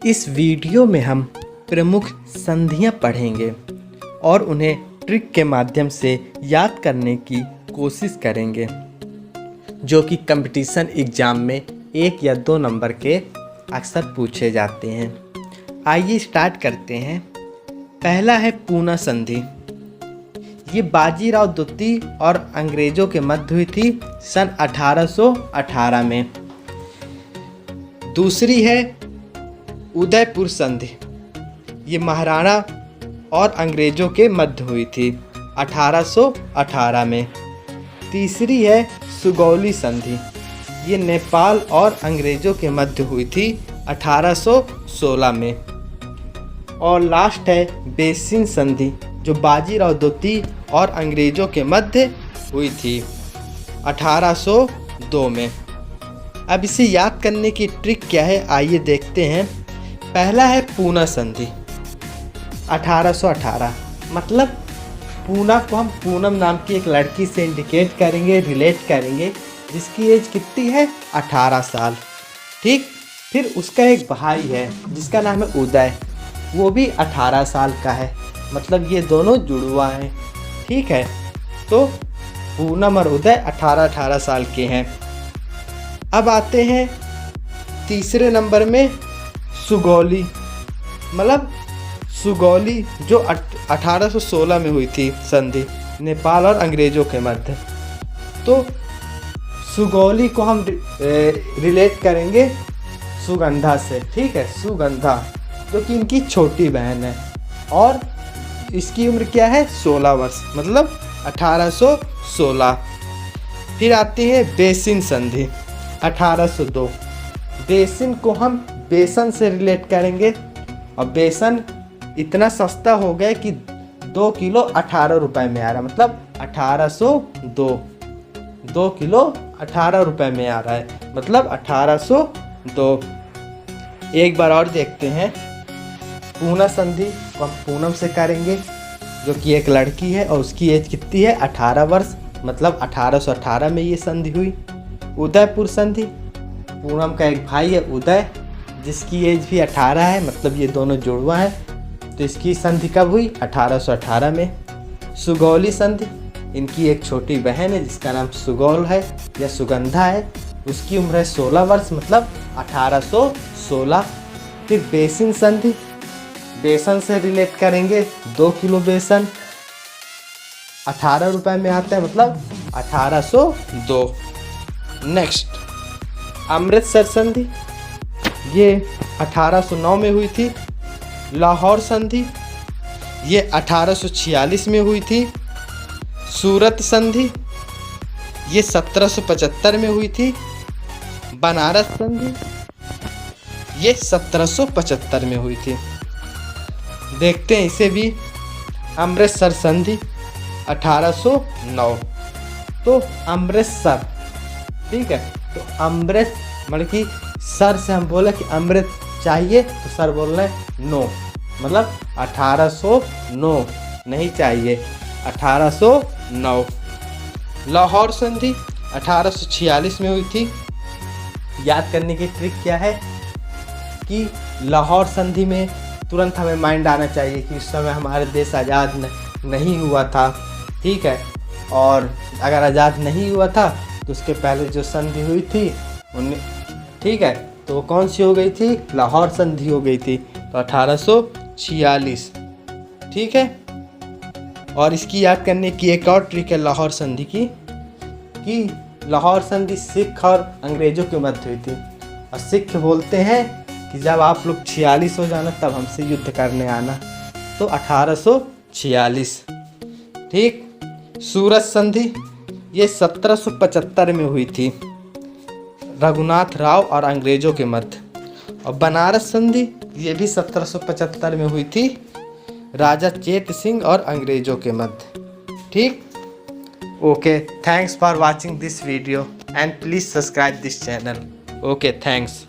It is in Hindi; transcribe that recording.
इस वीडियो में हम प्रमुख संधियां पढ़ेंगे और उन्हें ट्रिक के माध्यम से याद करने की कोशिश करेंगे, जो कि कंपटीशन एग्ज़ाम में 1 या 2 नंबर के अक्सर पूछे जाते हैं। आइए स्टार्ट करते हैं। पहला है पूना संधि। ये बाजीराव द्वितीय और अंग्रेज़ों के मध्य हुई थी सन 1818 में। दूसरी है उदयपुर संधि। ये महाराणा और अंग्रेज़ों के मध्य हुई थी 1818 में। तीसरी है सुगौली संधि। ये नेपाल और अंग्रेज़ों के मध्य हुई थी 1816 में। और लास्ट है बेसिन संधि, जो बाजीराव द्वितीय और अंग्रेज़ों के मध्य हुई थी 1802 में। अब इसे याद करने की ट्रिक क्या है, आइए देखते हैं। पहला है पूना संधि 1818, मतलब पूना को हम पूनम नाम की एक लड़की से इंडिकेट करेंगे, रिलेट करेंगे, जिसकी एज कितनी है 18 साल। ठीक, फिर उसका एक भाई है जिसका नाम है उदय, वो भी 18 साल का है, मतलब ये दोनों जुड़वा हैं। ठीक है, तो पूनम और उदय 18 साल के हैं। अब आते हैं तीसरे नंबर में सुगौली, मतलब सुगौली जो 1816 में हुई थी संधि नेपाल और अंग्रेज़ों के मध्य। तो सुगौली को हम रिलेट करेंगे सुगंधा से। ठीक है, सुगंधा जो कि इनकी छोटी बहन है और इसकी उम्र क्या है 16 वर्ष, मतलब 1816। फिर आती है बेसिन संधि 1802। बेसिन को हम बेसन से रिलेट करेंगे और बेसन इतना सस्ता हो गया कि 2 किलो 18 रुपये में आ रहा है, मतलब 1802। 2 किलो 18 रुपये में आ रहा है, मतलब 1802। एक बार और देखते हैं। पूना संधि को हम पूनम से करेंगे, जो कि एक लड़की है और उसकी एज कितनी है 18 वर्ष, मतलब 1818 में ये संधि हुई। उदयपुर संधि, पूनम का एक भाई है उदय, जिसकी एज भी 18 है, मतलब ये दोनों जुड़वा हैं, तो इसकी संधि कब हुई 1818 में। सुगौली संधि, इनकी एक छोटी बहन है जिसका नाम सुगौल है या सुगंधा है, उसकी उम्र है 16 वर्ष, मतलब 1816। फिर बेसिन संधि, बेसन से रिलेट करेंगे, 2 किलो बेसन 18 रुपये में आता है, मतलब 1802। नेक्स्ट अमृतसर संधि, ये 1809 में हुई थी। लाहौर संधि, ये 1846 में हुई थी। सूरत संधि, ये 1775 में हुई थी। बनारस संधि, ये 1775 में हुई थी। देखते हैं इसे भी। अमृतसर संधि 1809। तो अमृतसर, ठीक है, तो अमृत मतलब कि सर से हम बोले कि अमृत चाहिए, तो सर बोल रहे हैं नो, मतलब 1809 नहीं चाहिए, 1809। लाहौर संधि 1846 में हुई थी। याद करने की ट्रिक क्या है कि लाहौर संधि में तुरंत हमें माइंड आना चाहिए कि उस समय हमारे देश आज़ाद नहीं हुआ था। ठीक है, और अगर आज़ाद नहीं हुआ था तो उसके पहले जो संधि हुई थी ठीक है, तो कौन सी हो गई थी, लाहौर संधि हो गई थी, तो 1846। ठीक है, और इसकी याद करने की एक और ट्रिक है लाहौर संधि की, कि लाहौर संधि सिख और अंग्रेज़ों के मध्य हुई थी, और सिख बोलते हैं कि जब आप लोग 46 हो जाना तब हमसे युद्ध करने आना, तो 1846। ठीक, सूरत संधि, ये 1775 में हुई थी, रघुनाथ राव और अंग्रेज़ों के मध्य। और बनारस संधि, ये भी 1775 में हुई थी, राजा चेत सिंह और अंग्रेज़ों के मध्य। ठीक, okay, thanks for watching this video and please subscribe this channel. Okay, thanks.